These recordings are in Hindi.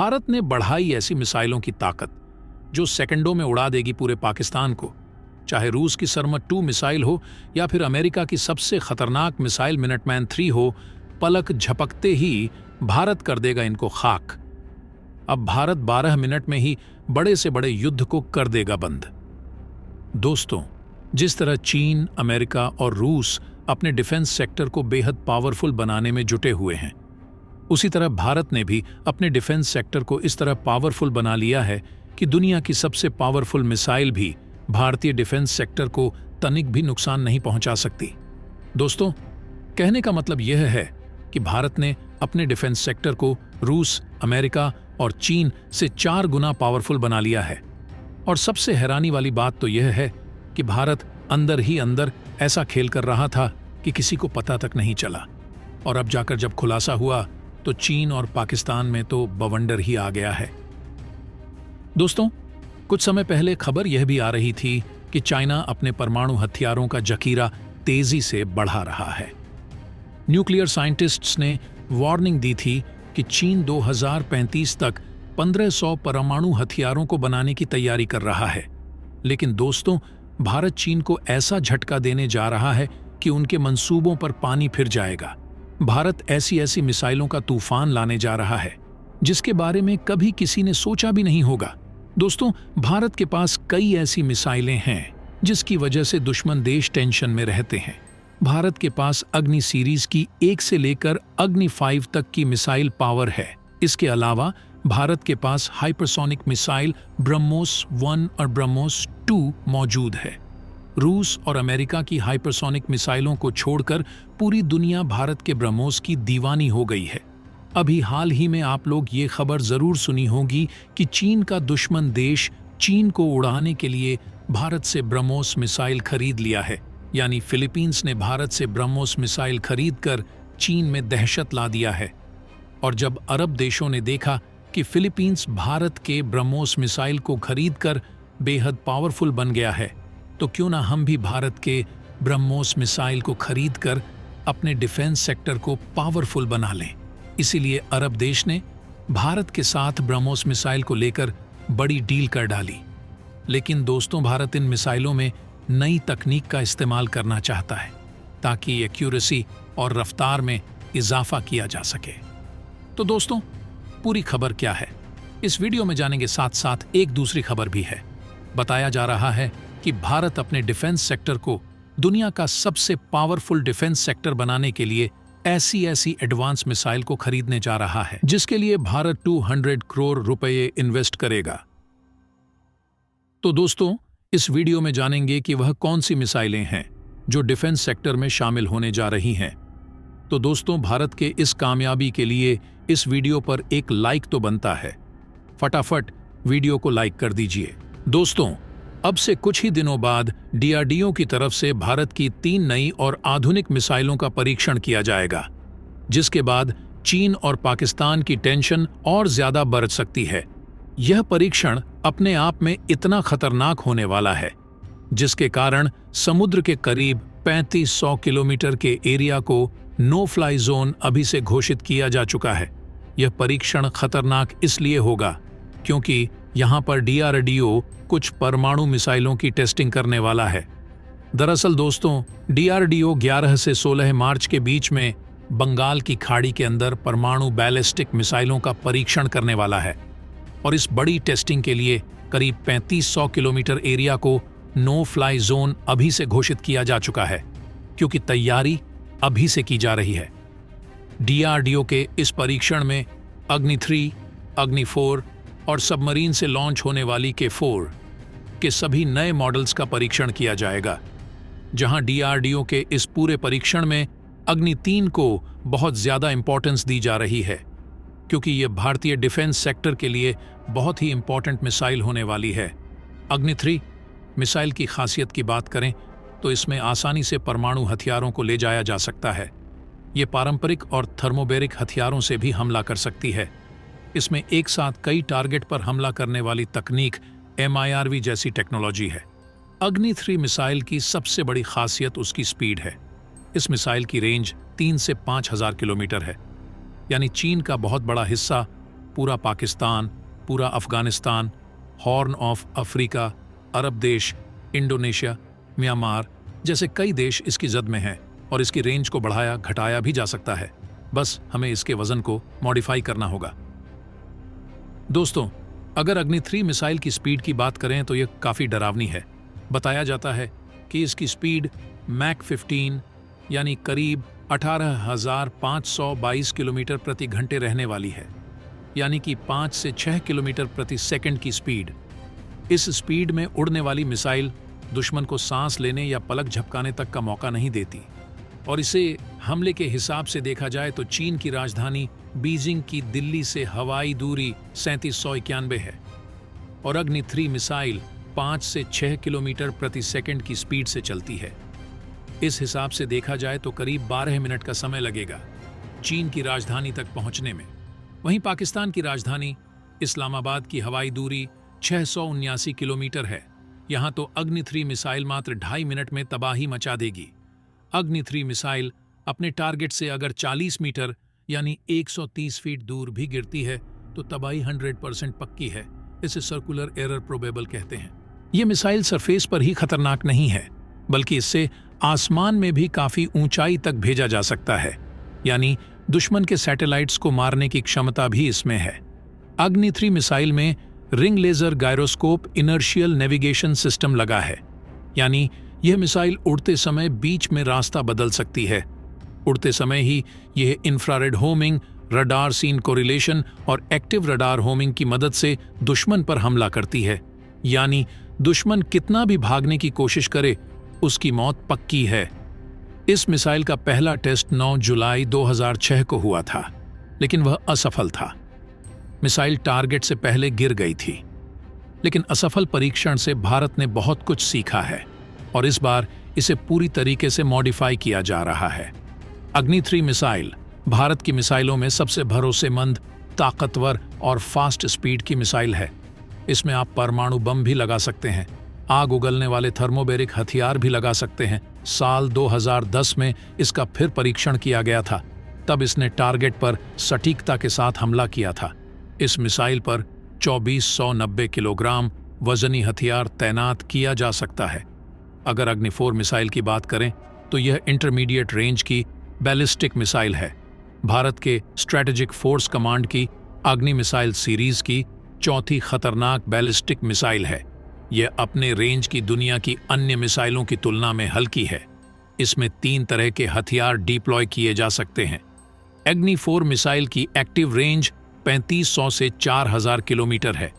भारत ने बढ़ाई ऐसी मिसाइलों की ताकत जो सेकंडों में उड़ा देगी पूरे पाकिस्तान को। चाहे रूस की सरमत 2 मिसाइल हो या फिर अमेरिका की सबसे खतरनाक मिसाइल मिनटमैन 3 हो, पलक झपकते ही भारत कर देगा इनको खाक। अब भारत 12 मिनट में ही बड़े से बड़े युद्ध को कर देगा बंद। दोस्तों, जिस तरह चीन, अमेरिका और रूस अपने डिफेंस सेक्टर को बेहद पावरफुल बनाने में जुटे हुए हैं, उसी तरह भारत ने भी अपने डिफेंस सेक्टर को इस तरह पावरफुल बना लिया है कि दुनिया की सबसे पावरफुल मिसाइल भी भारतीय डिफेंस सेक्टर को तनिक भी नुकसान नहीं पहुंचा सकती। दोस्तों, कहने का मतलब यह है कि भारत ने अपने डिफेंस सेक्टर को रूस, अमेरिका और चीन से 4 गुना पावरफुल बना लिया है। और सबसे हैरानी वाली बात तो यह है कि भारत अंदर ही अंदर ऐसा खेल कर रहा था कि किसी को पता तक नहीं चला, और अब जाकर जब खुलासा हुआ तो चीन और पाकिस्तान में तो बवंडर ही आ गया है। दोस्तों, कुछ समय पहले खबर यह भी आ रही थी कि चाइना अपने परमाणु हथियारों का जखीरा तेजी से बढ़ा रहा है। न्यूक्लियर साइंटिस्ट्स ने वार्निंग दी थी कि चीन 2035 तक 1500 परमाणु हथियारों को बनाने की तैयारी कर रहा है। लेकिन दोस्तों, भारत चीन को ऐसा झटका देने जा रहा है कि उनके मंसूबों पर पानी फिर जाएगा। भारत ऐसी ऐसी मिसाइलों का तूफान लाने जा रहा है जिसके बारे में कभी किसी ने सोचा भी नहीं होगा। दोस्तों, भारत के पास कई ऐसी मिसाइलें हैं जिसकी वजह से दुश्मन देश टेंशन में रहते हैं। भारत के पास अग्नि सीरीज की 1 से लेकर अग्नि 5 तक की मिसाइल पावर है। इसके अलावा भारत के पास हाइपरसोनिक मिसाइल ब्रह्मोस 1 और ब्रह्मोस 2 मौजूद है। रूस और अमेरिका की हाइपरसोनिक मिसाइलों को छोड़कर पूरी दुनिया भारत के ब्रह्मोस की दीवानी हो गई है। अभी हाल ही में आप लोग ये खबर जरूर सुनी होगी कि चीन का दुश्मन देश चीन को उड़ाने के लिए भारत से ब्रह्मोस मिसाइल खरीद लिया है। यानी फिलीपींस ने भारत से ब्रह्मोस मिसाइल खरीदकर चीन में दहशत ला दिया है। और जब अरब देशों ने देखा कि फिलीपींस भारत के ब्रह्मोस मिसाइल को खरीदकर बेहद पावरफुल बन गया है, तो क्यों ना हम भी भारत के ब्रह्मोस मिसाइल को खरीदकर अपने डिफेंस सेक्टर को पावरफुल बना लें। इसीलिए अरब देश ने भारत के साथ ब्रह्मोस मिसाइल को लेकर बड़ी डील कर डाली। लेकिन दोस्तों, भारत इन मिसाइलों में नई तकनीक का इस्तेमाल करना चाहता है ताकि एक्यूरेसी और रफ्तार में इजाफा किया जा सके। तो दोस्तों, पूरी खबर क्या है, इस वीडियो में जानेंगे। साथ साथ एक दूसरी खबर भी है। बताया जा रहा है कि भारत अपने डिफेंस सेक्टर को दुनिया का सबसे पावरफुल डिफेंस सेक्टर बनाने के लिए ऐसी एडवांस मिसाइल को खरीदने जा रहा है, जिसके लिए भारत 200 करोड़ रुपए इन्वेस्ट करेगा। तो दोस्तों, इस वीडियो में जानेंगे कि वह कौन सी मिसाइलें हैं जो डिफेंस सेक्टर में शामिल होने जा रही हैं। तो दोस्तों, भारत के इस कामयाबी के लिए इस वीडियो पर एक लाइक तो बनता है। फटाफट वीडियो को लाइक कर दीजिए। दोस्तों, अब से कुछ ही दिनों बाद डीआरडीओ की तरफ से भारत की 3 नई और आधुनिक मिसाइलों का परीक्षण किया जाएगा, जिसके बाद चीन और पाकिस्तान की टेंशन और ज्यादा बढ़ सकती है। यह परीक्षण अपने आप में इतना खतरनाक होने वाला है जिसके कारण समुद्र के करीब 3500 किलोमीटर के एरिया को नो फ्लाई जोन अभी से घोषित किया जा चुका है। यह परीक्षण खतरनाक इसलिए होगा क्योंकि यहाँ पर डीआरडीओ कुछ परमाणु मिसाइलों की टेस्टिंग करने वाला है। दरअसल दोस्तों, डीआरडीओ 11 से 16 मार्च के बीच में बंगाल की खाड़ी के अंदर परमाणु बैलिस्टिक मिसाइलों का परीक्षण करने वाला है। और इस बड़ी टेस्टिंग के लिए करीब 3500 किलोमीटर एरिया को नो फ्लाई जोन अभी से घोषित किया जा चुका है, क्योंकि तैयारी अभी से की जा रही है। डीआरडीओ के इस परीक्षण में अग्नि 3, अग्नि 4 और सबमरीन से लॉन्च होने वाली K4 के सभी नए मॉडल्स का परीक्षण किया जाएगा। जहां डीआरडीओ के इस पूरे परीक्षण में अग्नि 3 को बहुत ज्यादा इंपॉर्टेंस दी जा रही है, क्योंकि यह भारतीय डिफेंस सेक्टर के लिए बहुत ही इंपॉर्टेंट मिसाइल होने वाली है। अग्नि 3 मिसाइल की खासियत की बात करें तो इसमें आसानी से परमाणु हथियारों को ले जाया जा सकता है। ये पारंपरिक और थर्मोबेरिक हथियारों से भी हमला कर सकती है। इसमें एक साथ कई टारगेट पर हमला करने वाली तकनीक MIRV जैसी टेक्नोलॉजी है। अग्नि 3 मिसाइल की सबसे बड़ी खासियत उसकी स्पीड है। इस मिसाइल की रेंज 3 से 5000 किलोमीटर है, यानी चीन का बहुत बड़ा हिस्सा पूरा पाकिस्तान, पूरा अफगानिस्तान, हॉर्न ऑफ अफ्रीका, अरब देश, इंडोनेशिया, म्यांमार जैसे कई देश इसकी जद में हैं और इसकी रेंज को बढ़ाया घटाया भी जा सकता है। बस हमें इसके वजन को मॉडिफाई करना होगा। दोस्तों, अगर अग्नि 3 मिसाइल की स्पीड की बात करें तो यह काफ़ी डरावनी है। बताया जाता है कि इसकी स्पीड मैक 15 यानी करीब 18,522 किलोमीटर प्रति घंटे रहने वाली है, यानी कि 5 से 6 किलोमीटर प्रति सेकंड की स्पीड। इस स्पीड में उड़ने वाली मिसाइल दुश्मन को सांस लेने या पलक झपकाने तक का मौका नहीं देती। और इसे हमले के हिसाब से देखा जाए तो चीन की राजधानी बीजिंग की दिल्ली से हवाई दूरी 3791 है और अग्नि 3 मिसाइल 5 से 6 किलोमीटर प्रति सेकंड की स्पीड से चलती है। इस हिसाब से देखा जाए तो करीब 12 मिनट का समय लगेगा चीन की राजधानी तक पहुंचने में। वहीं पाकिस्तान की राजधानी इस्लामाबाद की हवाई दूरी 679 किलोमीटर है। यहां तो अग्नि 3 मिसाइल मात्र 2.5 मिनट में तबाही मचा देगी। अग्नि 3 मिसाइल अपने टारगेट से अगर 40 मीटर यानी 130 फीट दूर भी गिरती है तो तबाही 100% पक्की है। इसे सर्कुलर एरर प्रोबेबल कहते हैं। ये मिसाइल सरफेस पर ही खतरनाक नहीं है, बल्कि इससे आसमान में भी काफी ऊंचाई तक भेजा जा सकता है, यानी दुश्मन के सैटेलाइट्स को मारने की क्षमता भी इसमें है। अग्नि 3 मिसाइल में ring laser gyroscope inertial navigation system लगा है, यानी यह मिसाइल उड़ते समय बीच में रास्ता बदल सकती है। उड़ते समय ही यह infrared homing, radar scene correlation और एक्टिव रडार होमिंग की मदद से दुश्मन पर हमला करती है, यानी दुश्मन कितना भी भागने की कोशिश करे उसकी मौत पक्की है। इस मिसाइल का पहला टेस्ट 9 जुलाई 2006 को हुआ था, लेकिन वह असफल था। मिसाइल टारगेट से पहले गिर गई थी, लेकिन असफल परीक्षण से भारत ने बहुत कुछ सीखा है और इस बार इसे पूरी तरीके से मॉडिफाई किया जा रहा है। अग्नि 3 मिसाइल भारत की मिसाइलों में सबसे भरोसेमंद, ताकतवर और फास्ट स्पीड की मिसाइल है। इसमें आप परमाणु बम भी लगा सकते हैं, आग उगलने वाले थर्मोबेरिक हथियार भी लगा सकते हैं। साल 2010 में इसका फिर परीक्षण किया गया था, तब इसने टारगेट पर सटीकता के साथ हमला किया था। इस मिसाइल पर 2490 किलोग्राम वजनी हथियार तैनात किया जा सकता है। अगर अग्नि 4 मिसाइल की बात करें तो यह इंटरमीडिएट रेंज की बैलिस्टिक मिसाइल है। भारत के स्ट्रेटेजिक फोर्स कमांड की अग्नि मिसाइल सीरीज की चौथी खतरनाक बैलिस्टिक मिसाइल है। यह अपने रेंज की दुनिया की अन्य मिसाइलों की तुलना में हल्की है। इसमें 3 तरह के हथियार डिप्लॉय किए जा सकते हैं। अग्नि 4 मिसाइल की एक्टिव रेंज 3500 से 4000 किलोमीटर है।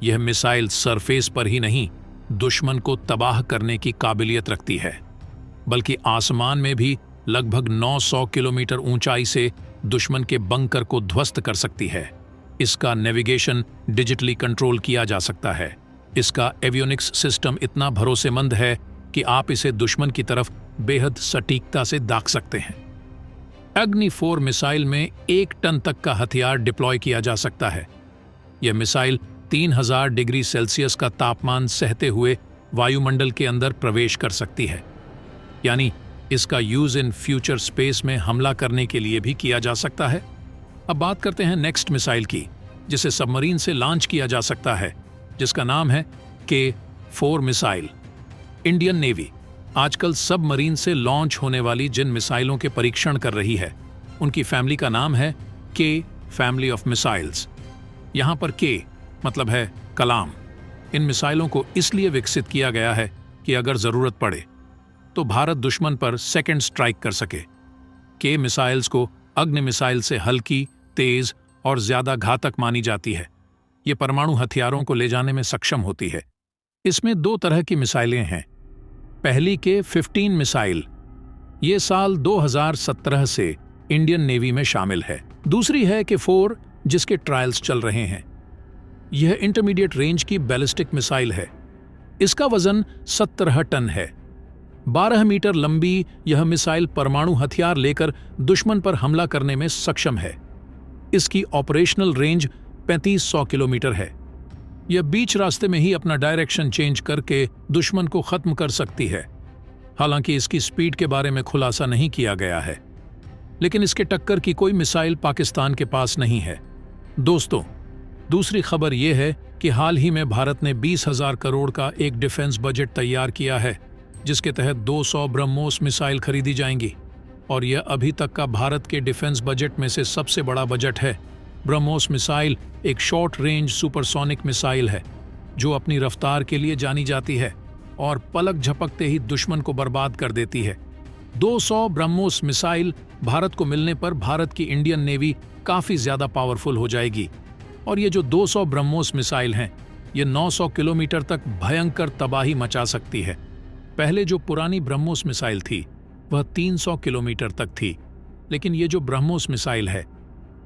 यह मिसाइल सरफेस पर ही नहीं, दुश्मन को तबाह करने की काबिलियत रखती है, बल्कि आसमान में भी लगभग 900 किलोमीटर ऊंचाई से दुश्मन के बंकर को ध्वस्त कर सकती है। इसका नेविगेशन डिजिटली कंट्रोल किया जा सकता है। इसका एवियोनिक्स सिस्टम इतना भरोसेमंद है कि आप इसे दुश्मन की तरफ बेहद सटीकता से दाग सकते हैं। अग्नि 4 मिसाइल में 1 टन तक का हथियार डिप्लॉय किया जा सकता है। यह मिसाइल 3000 डिग्री सेल्सियस का तापमान सहते हुए वायुमंडल के अंदर प्रवेश कर सकती है, यानी इसका यूज इन फ्यूचर स्पेस में हमला करने के लिए भी किया जा सकता है। अब बात करते हैं नेक्स्ट मिसाइल की, जिसे सबमरीन से लॉन्च किया जा सकता है, जिसका नाम है K4 मिसाइल। इंडियन नेवी आजकल सबमरीन से लॉन्च होने वाली जिन मिसाइलों के परीक्षण कर रही है, उनकी फैमिली का नाम है K फैमिली ऑफ मिसाइल्स। यहां पर K मतलब है कलाम। इन मिसाइलों को इसलिए विकसित किया गया है कि अगर जरूरत पड़े तो भारत दुश्मन पर सेकंड स्ट्राइक कर सके। K मिसाइल्स को अग्नि मिसाइल से हल्की, तेज और ज्यादा घातक मानी जाती है। ये परमाणु हथियारों को ले जाने में सक्षम होती है। इसमें 2 तरह की मिसाइलें हैं। पहली K15 मिसाइल, ये साल 2017 से इंडियन नेवी में शामिल है। दूसरी है K4, जिसके ट्रायल्स चल रहे हैं। यह इंटरमीडिएट रेंज की बैलिस्टिक मिसाइल है। इसका वजन 17 टन है। 12 मीटर लंबी यह मिसाइल परमाणु हथियार लेकर दुश्मन पर हमला करने में सक्षम है। इसकी ऑपरेशनल रेंज 3500 किलोमीटर है। यह बीच रास्ते में ही अपना डायरेक्शन चेंज करके दुश्मन को खत्म कर सकती है। हालांकि इसकी स्पीड के बारे में खुलासा नहीं किया गया है, लेकिन इसके टक्कर की कोई मिसाइल पाकिस्तान के पास नहीं है। दोस्तों, दूसरी खबर यह है कि हाल ही में भारत ने 20,000 करोड़ का एक डिफेंस बजट तैयार किया है, जिसके तहत 200 ब्रह्मोस मिसाइल खरीदी जाएंगी और यह अभी तक का भारत के डिफेंस बजट में से सबसे बड़ा बजट है। ब्रह्मोस मिसाइल एक शॉर्ट रेंज सुपरसोनिक मिसाइल है जो अपनी रफ्तार के लिए जानी जाती है और पलक झपकते ही दुश्मन को बर्बाद कर देती है। 200 ब्रह्मोस मिसाइल भारत को मिलने पर भारत की इंडियन नेवी काफी ज्यादा पावरफुल हो जाएगी और ये जो 200 ब्रह्मोस मिसाइल हैं, ये 900 किलोमीटर तक भयंकर तबाही मचा सकती है। पहले जो पुरानी ब्रह्मोस मिसाइल थी वह 300 किलोमीटर तक थी, लेकिन ये जो ब्रह्मोस मिसाइल है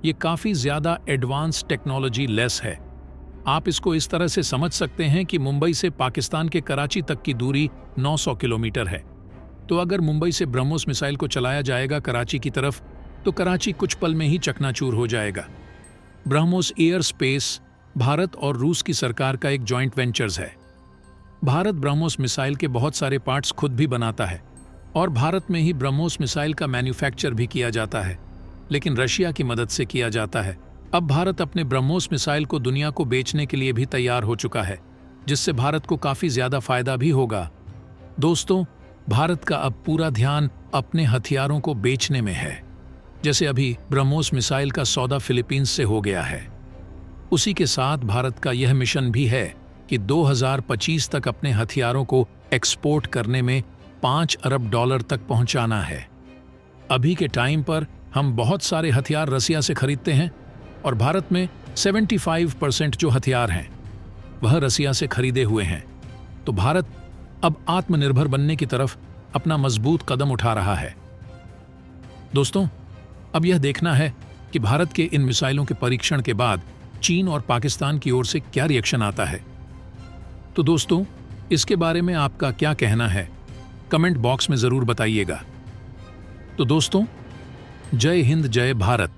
ये काफी ज्यादा एडवांस टेक्नोलॉजी लेस है। आप इसको इस तरह से समझ सकते हैं कि मुंबई से पाकिस्तान के कराची तक की दूरी 900 किलोमीटर है। तो अगर मुंबई से ब्रह्मोस मिसाइल को चलाया जाएगा कराची की तरफ, तो कराची कुछ पल में ही चकनाचूर हो जाएगा। ब्रह्मोस एयर स्पेस भारत और रूस की सरकार का एक जॉइंट वेंचर्स है। भारत ब्रह्मोस मिसाइल के बहुत सारे पार्ट्स खुद भी बनाता है और भारत में ही ब्रह्मोस मिसाइल का मैन्युफैक्चर भी किया जाता है, लेकिन रशिया की मदद से किया जाता है। अब भारत अपने ब्रह्मोस मिसाइल को दुनिया को बेचने के लिए भी तैयार हो चुका है, जिससे भारत को काफी ज्यादा फायदा भी होगा। दोस्तों, भारत का अब पूरा ध्यान अपने हथियारों को बेचने में है। जैसे अभी ब्रह्मोस मिसाइल का सौदा फिलीपींस से हो गया है, उसी के साथ भारत का यह मिशन भी है कि 2025 तक अपने हथियारों को एक्सपोर्ट करने में $5 अरब तक पहुंचाना है। अभी के टाइम पर हम बहुत सारे हथियार रसिया से खरीदते हैं और भारत में 75% जो हथियार हैं वह रसिया से खरीदे हुए हैं। तो भारत अब आत्मनिर्भर बनने की तरफ अपना मजबूत कदम उठा रहा है। दोस्तों, अब यह देखना है कि भारत के इन मिसाइलों के परीक्षण के बाद चीन और पाकिस्तान की ओर से क्या रिएक्शन आता है। तो दोस्तों, इसके बारे में आपका क्या कहना है, कमेंट बॉक्स में जरूर बताइएगा। तो दोस्तों, जय हिंद, जय भारत।